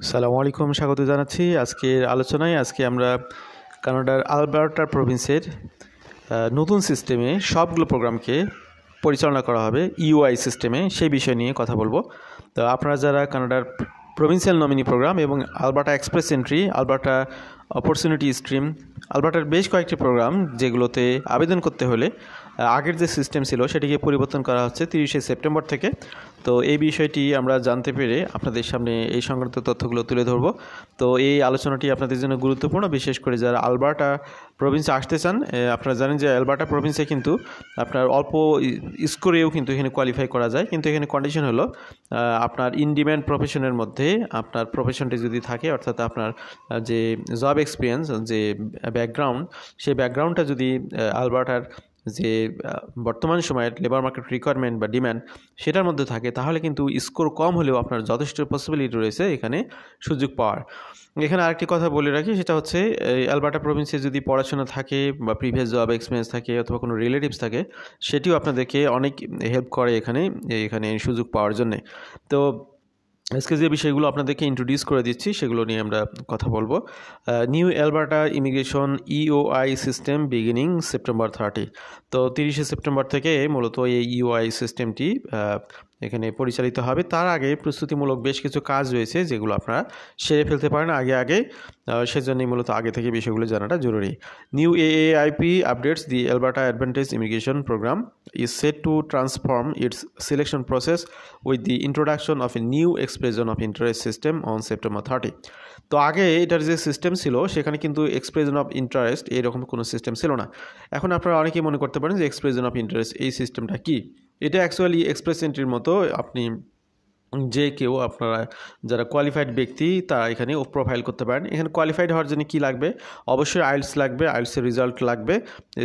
আসসালামু আলাইকুম, স্বাগত জানাচ্ছি আজকের আলোচনায়। আজকে আমরা কানাডার আলবার্টা প্রভিন্সের নতুন সিস্টেমে সবগুলো প্রোগ্রামকে পরিচালনা করা হবে ইউআই সিস্টেমে, সেই বিষয় নিয়ে কথা বলবো। তো আপনারা যারা কানাডার প্রভিন্সিয়াল নমিনি প্রোগ্রাম এবং Alberta express entry, Alberta opportunity stream, আলবার্টার বেশ কয়েকটি প্রোগ্রাম যেগুলোতে আবেদন করতে হলে আগের যে সিস্টেম ছিল সেটিকে পরিবর্তন করা হচ্ছে 30শে সেপ্টেম্বর থেকে। তো এই বিষয়টি আমরা জানতে পেরে আপনাদের সামনে এই সংক্রান্ত তথ্যগুলো তুলে ধরব। তো এই আলোচনাটি আপনাদের জন্য গুরুত্বপূর্ণ, বিশেষ করে যারা আলবার্টা প্রভিন্সে আসতে চান। আপনারা জানেন যে আলবার্টা প্রভিন্সে কিন্তু আপনার অল্প স্কোরেও কিন্তু এখানে কোয়ালিফাই করা যায়, কিন্তু এখানে কন্ডিশন হলো আপনার ইন ডিম্যান্ড প্রফেশনের মধ্যে আপনার প্রফেশনটি যদি থাকে, অর্থাৎ আপনার যে জব এক্সপিরিয়েন্স, যে ব্যাকগ্রাউন্ড, সেই ব্যাকগ্রাউন্ডটা যদি আলবার্টার যে বর্তমান সময়ের লেবার মার্কেট রিকোয়ারমেন্ট বা ডিম্যান্ড সেটার মধ্যে থাকে, তাহলে কিন্তু স্কোর কম হলেও আপনার যথেষ্ট পসিবিলিটি রয়েছে এখানে সুযোগ পাওয়ার। এখানে আরেকটি কথা বলে রাখি, সেটা হচ্ছে আলবার্টা প্রভিন্সে যদি পড়াশোনা থাকে বা প্রিভিয়াস জব এক্সপিরিয়েন্স থাকে অথবা কোনো রিলেটিভস থাকে, সেটিও আপনাদেরকে অনেক হেল্প করে এখানে সুযোগ পাওয়ার জন্যে। তো আজকে যে বিষয়গুলো আপনাদেরকে ইন্ট্রোডিউস করে দিচ্ছি সেগুলো নিয়ে আমরা কথা বলবো। New Alberta immigration EOI system beginning September 30। তো 30শে সেপ্টেম্বর থেকে মূলত এই ইওআই সিস্টেমটি এখানে পরিচালিত হবে। তার আগে প্রস্তুতিমূলক বেশ কিছু কাজ রয়েছে যেগুলো আপনারা সেরে ফেলতে পারেন আগে। সেজন্যই মূলত আগে থেকে বিষয়গুলো জানাটা জরুরি। New AAIP updates the Alberta advantage immigration program is set to transform its selection process with the introduction of a new expression of interest system on September 30. তো আগে এটার যে সিস্টেম ছিল সেখানে কিন্তু এক্সপ্রেশন অফ ইন্টারেস্ট এরকম কোনো system ছিল না। এখন আপনারা অনেকেই মনে করতে পারেন যে এক্সপ্রেশন অফ ইন্টারেস্ট এই সিস্টেমটা কি। এটা অ্যাকচুয়ালি এক্সপ্রেস এন্ট্রির মতো। আপনি যে কেউ, আপনারা যারা কোয়ালিফাইড ব্যক্তি তারা এখানে প্রোফাইল করতে পারেন। এখানে কোয়ালিফাইড হওয়ার জন্য কী লাগবে? অবশ্যই আইএলটিএস লাগবে, আইএলটিএসের রেজাল্ট লাগবে।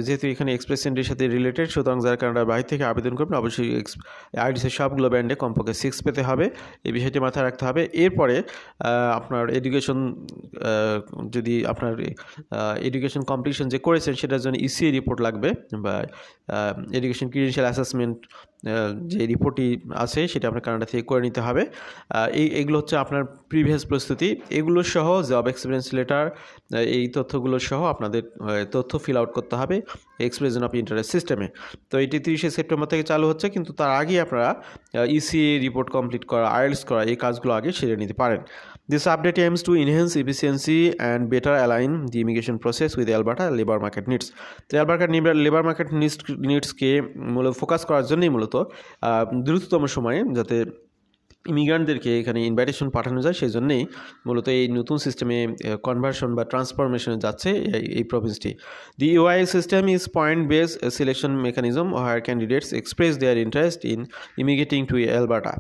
যেহেতু এখানে এক্সপ্রেস এন্ট্রির সাথে রিলেটেড, সুতরাং যারা কানাডার বাইরে থেকে আবেদন করবেন অবশ্যই আইএলটিএসের সবগুলো ব্যান্ডে কমপক্ষে 6 পেতে হবে, এই বিষয়টি মাথায় রাখতে হবে। এরপরে আপনার এডুকেশন, যদি আপনার এডুকেশন কমপ্লিশন যে করেছেন সেটার জন্য ইসিএ রিপোর্ট লাগবে, বা এডুকেশন ক্রিডেন্সিয়াল অ্যাসেসমেন্ট যে রিপোর্টটি আছে সেটা আপনার কানাডা থেকে করে নিতে হবে। এইগুলো হচ্ছে আপনার প্রিভিয়াস প্রস্তুতি। এগুলো সহ জব এক্সপিরিয়েন্স লেটার, এই তথ্যগুলো সহ আপনাদের তথ্য ফিল আউট করতে হবে এক্সপ্রেশন অফ ইন্টারেস্ট সিস্টেমে। তো এটি 30শে সেপ্টেম্বর থেকে চালু হচ্ছে, কিন্তু তার আগে আপনারা ইসিএ রিপোর্ট কমপ্লিট করা, আইএলটিএস করা, এই কাজগুলো আগে সেরে নিতে পারেন। This update aims to enhance efficiency and better align the immigration process with Alberta labor market needs. তো Alberta লেবার মার্কেট নিডসকে মূলত ফোকাস করার জন্যই মূলত দ্রুততম সময়ে যাতে ইমিগ্রান্টদেরকে এখানে ইনভাইটেশন পাঠানো যায়, সেই জন্যেই মূলত এই নতুন সিস্টেমে কনভার্সন বা ট্রান্সফরমেশনে যাচ্ছে এই প্রভিন্সটি। The EOI system is point base selection mechanism where candidates express their interest in immigrating to Alberta.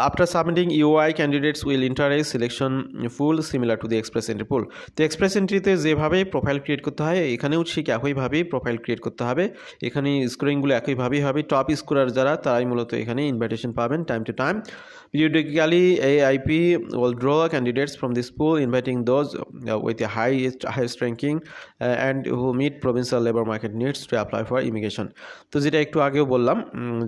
After submitting EOI candidates will interest selection full similar to the express entry pool. তো express এন্ট্রিতে যেভাবে profile create করতে হয় এখানেও ঠিক একইভাবেই profile create করতে হবে। এখানে স্কোরিংগুলো একইভাবেই হবে। টপ স্কোরার যারা, তারাই মূলত এখানে ইনভাইটেশন পাবেন time to time. Periodically, AIP will draw candidates from this pool, inviting those with the highest ranking and who meet provincial labor market needs to apply for immigration. তো যেটা একটু আগেও বললাম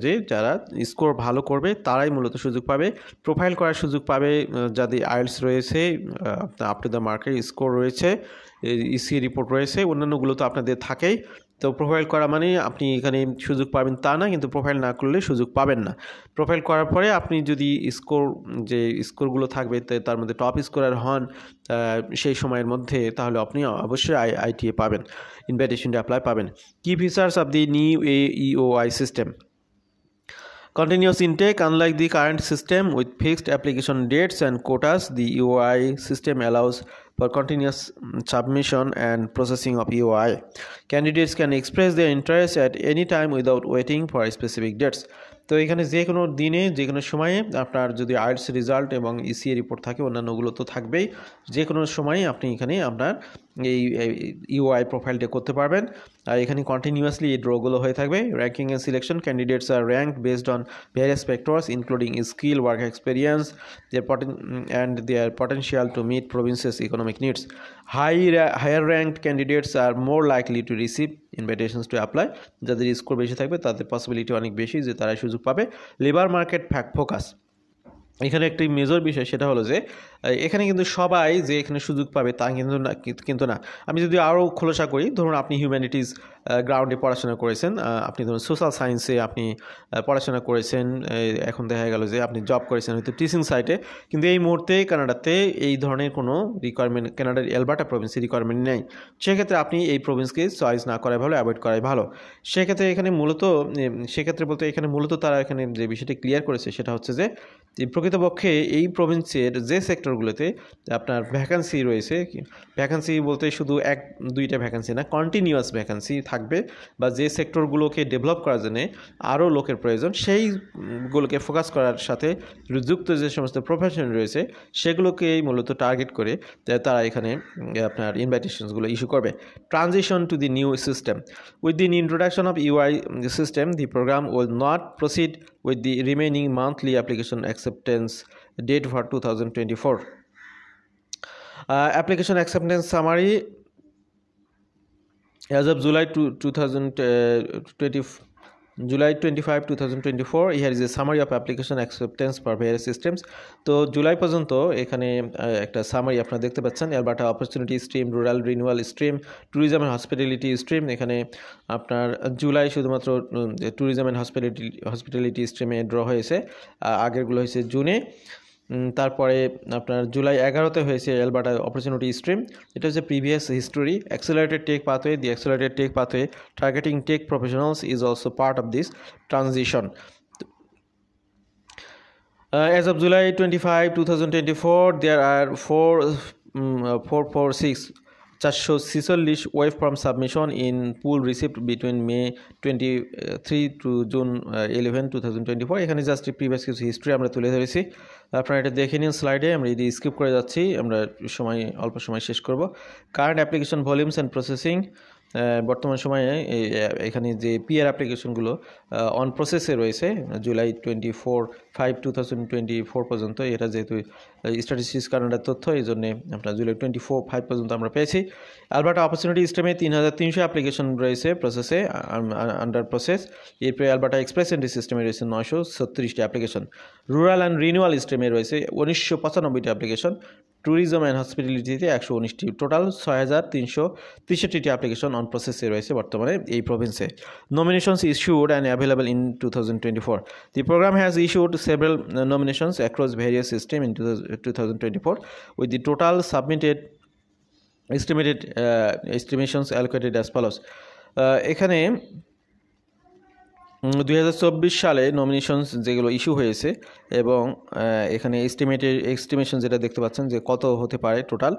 যে যারা স্কোর ভালো করবে তারাই মূলত সুযোগ পাবে, প্রোফাইল করার সুযোগ পাবে। যাদের আইএলটিএস রয়েছে, up to the market score রয়েছে, ইসি রিপোর্ট রয়েছে, অন্যান্যগুলো তো আপনাদের থাকেই। তো প্রোফাইল করা মানে আপনি এখানে সুযোগ পাবেন তা না, কিন্তু প্রোফাইল না করলে সুযোগ পাবেন না। প্রোফাইল করার পরে আপনি যদি যে স্কোরগুলো থাকবে তার মধ্যে টপ স্কোরার হন সেই সময়ের মধ্যে, তাহলে আপনি অবশ্যই আইটিএ পাবেন, ইনভাইটেশন অ্যাপ্লাই পাবেন। কি features of the new EOI system? Continuous intake. Unlike the current system with fixed application dates and quotas, the EOI system allows for continuous submission and processing of EOI. Candidates can express their interest at any time without waiting for specific dates. তো এখানে যে কোনো দিনে যে কোনো সময়ে আপনার যদি আইএলটিএস রেজাল্ট এবং ইসিএ রিপোর্ট থাকে, অন্যান্যগুলো তো থাকবেই, যে কোনো সময়ে আপনি এখানে আপনার এই ইউআই প্রোফাইলটা করতে পারবেন। আর এখানে কন্টিনিউয়াসলি এই ড্রগুলো হয়ে থাকবে। Ranking and selection, candidates are ranked based on various factors including skill, work experience and their potential to meet province's economic needs. Higher ranked candidates are more likely to receive invitations to apply. যাদের score বেশি থাকবে তাদের possibility অনেক বেশি যে তারা সুযোগ পাবে। লেবার মার্কেট ফোকাস, এখানে একটি মেজর বিষয় সেটা হলো যে এখানে কিন্তু সবাই যে এখানে সুযোগ পাবে তা কিন্তু না। আমি যদি আরও খোলাসা করি, ধরুন আপনি হিউম্যানিটিস গ্রাউন্ডে পড়াশোনা করেছেন, আপনি ধরুন সোশ্যাল সায়েন্সে আপনি পড়াশোনা করেছেন, এখন দেখা গেল যে আপনি জব করেছেন হয়তো টিচিং সাইটে, কিন্তু এই মুহূর্তে কানাডাতে এই ধরনের কোনো রিকোয়ারমেন্ট, কানাডার অ্যালবার্টা প্রভিন্সে রিকোয়ারমেন্ট নেই। সেক্ষেত্রে আপনি এই প্রভিন্সকে চয়েস না করাই ভালো, অ্যাভয়েড করাই ভালো। সেক্ষেত্রে এখানে মূলত তারা এখানে যে বিষয়টি ক্লিয়ার করেছে সেটা হচ্ছে যে প্রকৃতপক্ষে এই প্রভিন্সের যে সেক্টরগুলোতে আপনার ভ্যাকান্সি রয়েছে, ভ্যাকান্সি বলতে শুধু 1-2টা ভ্যাকান্সি না, কন্টিনিউয়াস ভ্যাকান্সি থাকবে, বা যে সেক্টরগুলোকে ডেভেলপ করার জন্য আরও লোকের প্রয়োজন সেইগুলোকে ফোকাস করার সাথে যুক্ত যে সমস্ত প্রফেশন রয়েছে সেগুলোকেই মূলত টার্গেট করে তারা এখানে আপনার ইনভাইটেশনসগুলো ইস্যু করবে। Transition to the new system with the introduction of UI system, the programme will not proceed with the remaining monthly application acceptance date for 2024. Application acceptance summary as of July 25, 2024. Here is a summary of application acceptance for various systems. তো জুলাই পর্যন্ত এখানে একটা summary আপনারা দেখতে পাচ্ছেন। Alberta opportunity stream, rural renewal stream, tourism and hospitality stream. এখানে আপনার জুলাই শুধুমাত্র ট্যুরিজম অ্যান্ড হসপিটালিটি স্ট্রিমে ড্র হয়েছে, আগেরগুলো হয়েছে জুনে। তারপরে আপনার জুলাই 11তে হয়েছে অ্যালবার্টা অপরচুনিটি স্ট্রিম। এটা হচ্ছে previous history. Accelerated tech pathway, the accelerated tech pathway targeting tech professionals is also part of this transition. As of July 25, 2024, there are 446 wave form submission in pool received between May 23 to June 11, 2024. এখানে just previous কিছু history আমরা তুলে ধরেছি, আপনারা এটা দেখে নিন স্লাইডে। আমরা যদি স্কিপ করে যাচ্ছি, আমরা অল্প সময় শেষ করব। Current application volumes and processing, বর্তমান সময়ে এখানে যে পিআর অ্যাপ্লিকেশনগুলো অন প্রসেসে রয়েছে জুলাই 24, 2024 পর্যন্ত, এটা যেহেতু স্ট্যাটিস্টিক্স কানাডার তথ্য, এই জন্য আপনার জুলাই 24, 5 পর্যন্ত আমরা পেয়েছি। অ্যালবার্টা অপরচুনিটি স্ট্রিমে 3300 অ্যাপ্লিকেশন রয়েছে প্রসেসে, আন্ডার প্রসেস। এরপরে অ্যালবার্টা এক্সপ্রেস এন্ট্রি সিস্টেমে রয়েছে 936টি অ্যাপ্লিকেশন। রুরাল অ্যান্ড রিনিউয়াল স্ট্রিমে রয়েছে 1995টি অ্যাপ্লিকেশন। ট্যুরিজম অ্যান্ড হসপিটালিটিতে 119টি, টোটাল 6363টি অ্যাপ্লিকেশন অন প্রসেসে রয়েছে বর্তমানে এই প্রভিন্সে। Nominations issued and available in 2024. The program has issued several nominations across various systems in 2024, with the total submitted estimations allocated as follows. এখানে 2024 সালে নমিনেশনস যেগুলো ইস্যু হয়েছে, এবং এখানে এস্টিমেশন যেটা দেখতে পাচ্ছেন যে কত হতে পারে টোটাল।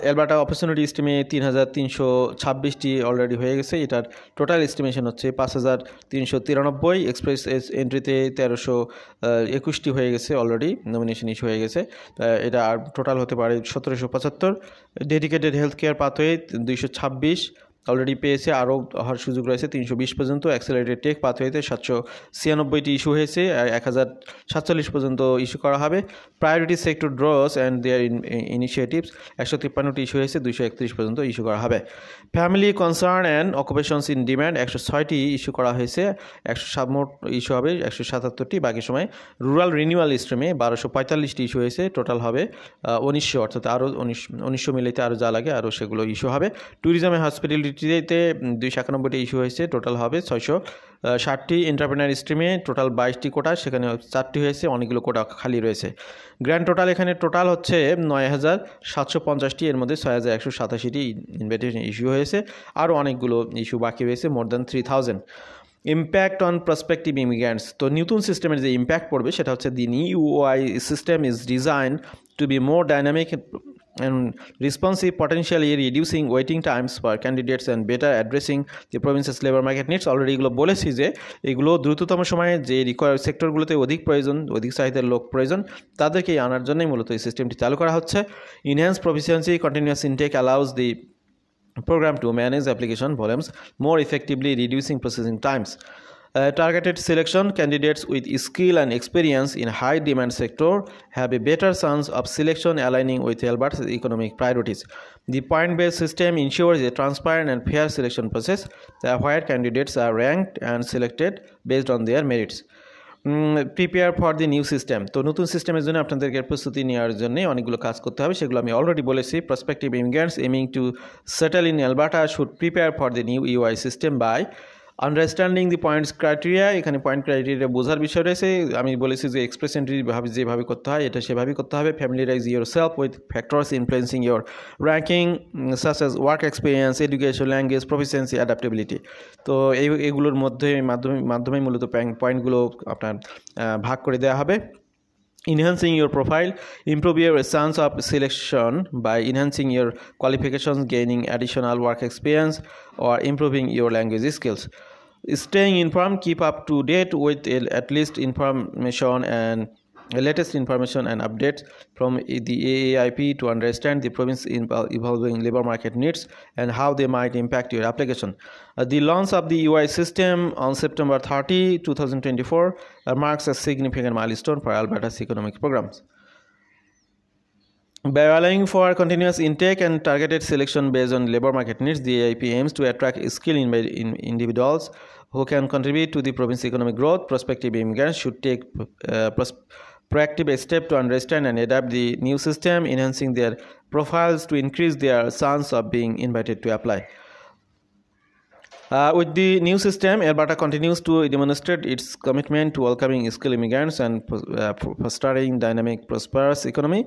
অ্যালবার্টা অপরচুনিটি স্টিমে 3326টি অলরেডি হয়ে গেছে, এটার টোটাল এস্টিমেশন হচ্ছে 5393। এক্সপ্রেস এন্ট্রিতে 1321টি হয়ে গেছে, অলরেডি নমিনেশন ইস্যু হয়ে গেছে, এটা আর টোটাল হতে পারে 1775। Dedicated health care pathway 226 already পেয়েছে, আরও হওয়ার সুযোগ রয়েছে 320 পর্যন্ত। অ্যাক্সেলারেটেড টেক পাথওয়েতে 796টি ইস্যু হয়েছে, 1047 পর্যন্ত ইস্যু করা হবে। Priority sector draws and their initiatives 153টি ইস্যু হয়েছে, 231 পর্যন্ত ইস্যু করা হবে। Family concern and occupations in demand 106টি ইস্যু করা হয়েছে, 107 মোট ইস্যু হবে 177টি, বাকি সময়। রুরাল রিনিউয়াল স্ট্রিমে 1245টি ইস্যু হয়েছে, টোটাল হবে 1900, অর্থাৎ আরও 1900 মিলিতে আরও যা লাগে আরও সেগুলো ইস্যু হবে। ট্যুরিজমে হসপিটালিটিতে 291টি ইস্যু হয়েছে, টোটাল হবে 660টি। এন্টারপ্রেনার স্ট্রিমে টোটাল 22টি কোটা, সেখানে 4টি হয়েছে, অনেকগুলো কোটা খালি রয়েছে। গ্র্যান্ড টোটাল এখানে টোটাল হচ্ছে 9750টি, এর মধ্যে 6187টি ইনভাইটেশন ইস্যু হয়েছে, আরও অনেকগুলো ইস্যু বাকি রয়েছে, more than 3000। Impact on prospective immigrants, তো নতুন সিস্টেমের যে ইম্প্যাক্ট পড়বে সেটা হচ্ছে the new UI system is design to be more dynamic and responsive, potentially reducing waiting times for candidates and better addressing the province's labor market needs. Already এগুলো বলেছি যে এগুলো দ্রুততম সময়ে যে সেক্টরগুলোতে অধিক প্রয়োজন, অধিক চাহিদার লোক প্রয়োজন, তাদেরকে আনার জন্যই মূলত এই সিস্টেমটি চালু করা হচ্ছে। Enhance proficiency, continuous intake allows the program to manage application volumes more effectively, reducing processing times. Targeted selection, candidates with skill and experience in high demand sector have a better chance of selection aligning with Alberta's economic priorities. The point-based system ensures a transparent and fair selection process where candidates are ranked and selected based on their merits. Prepare for the new system. তো নতুন সিস্টেমের জন্য আপনাদেরকে প্রস্তুতি নেওয়ার জন্য অনেকগুলো কাজ করতে হবে, সেগুলো আমি অলরেডি বলেছি। Prospective immigrants aiming to settle in Alberta should prepare for the new UI system by understanding the points criteria. এখানে পয়েন্ট ক্রাইটেরিয়া বোঝার বিষয় রয়েছে। আমি বলেছি যে এক্সপ্রেস এন্ট্রি যেভাবে করতে হয় এটা সেভাবেই করতে হবে। Familiarize yourself with factors influencing your ranking such as work experience, education, language, proficiency, adaptability. তো এগুলোর মাধ্যমে মূলত পয়েন্টগুলো আপনার ভাগ করে দেওয়া হবে। Enhancing your profile, improve your chance of selection by enhancing your qualifications, gaining additional work experience, or improving your language skills. Staying informed, keep up to date with at least information and latest information and updates from the AAIP to understand the province evolving labor market needs and how they might impact your application. The launch of the UI system on September 30, 2024 marks a significant milestone for Alberta's economic programs. By allowing for continuous intake and targeted selection based on labor market needs, the AIP aims to attract skilled individuals who can contribute to the province's economic growth. Prospective immigrants should take proactive steps to understand and adapt the new system, enhancing their profiles to increase their chance of being invited to apply. With the new system, Alberta continues to demonstrate its commitment to welcoming skilled immigrants and fostering dynamic, prosperous economy.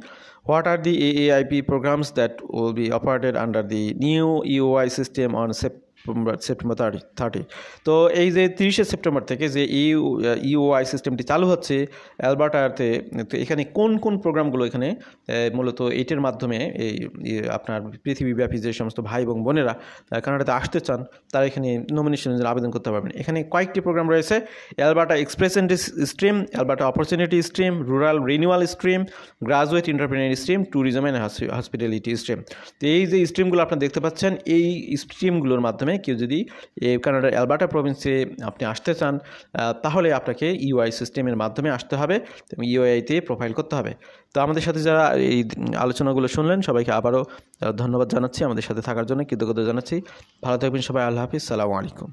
What are the AAIP programs that will be operated under the new EOI system on September 30? তো এই যে 30শে September থেকে যে UI সিস্টেমটি চালু হচ্ছে অ্যালবার্টাতে, তো এখানে কোন কোন প্রোগ্রামগুলো এখানে মূলত এইটার মাধ্যমে এই আপনার পৃথিবীব্যাপী যে সমস্ত ভাই এবং বোনেরা কানাডাতে আসতে চান তারা এখানে নমিনেশনের জন্য আবেদন করতে পারবেন। এখানে কয়েকটি প্রোগ্রাম রয়েছে: Alberta express entry stream, Alberta opportunity stream, rural renewal stream, graduate entrepreneur stream, tourism and hospitality stream. তো এই যে স্ট্রিমগুলো আপনারা দেখতে পাচ্ছেন, এই স্ট্রিমগুলোর মাধ্যমে কেউ যদি কানাডার অ্যালবার্টা প্রভিন্সে আপনি আসতে চান তাহলে আপনাকে ইউআই সিস্টেমের মাধ্যমে আসতে হবে এবং ইউআইতে প্রোফাইল করতে হবে। তো আমাদের সাথে যারা এই আলোচনাগুলো শুনলেন সবাইকে আবারও ধন্যবাদ জানাচ্ছি, আমাদের সাথে থাকার জন্য কৃতজ্ঞতা জানাচ্ছি। ভালো থাকবেন সবাই। আল্লাহ হাফিজ, সালামু আলাইকুম।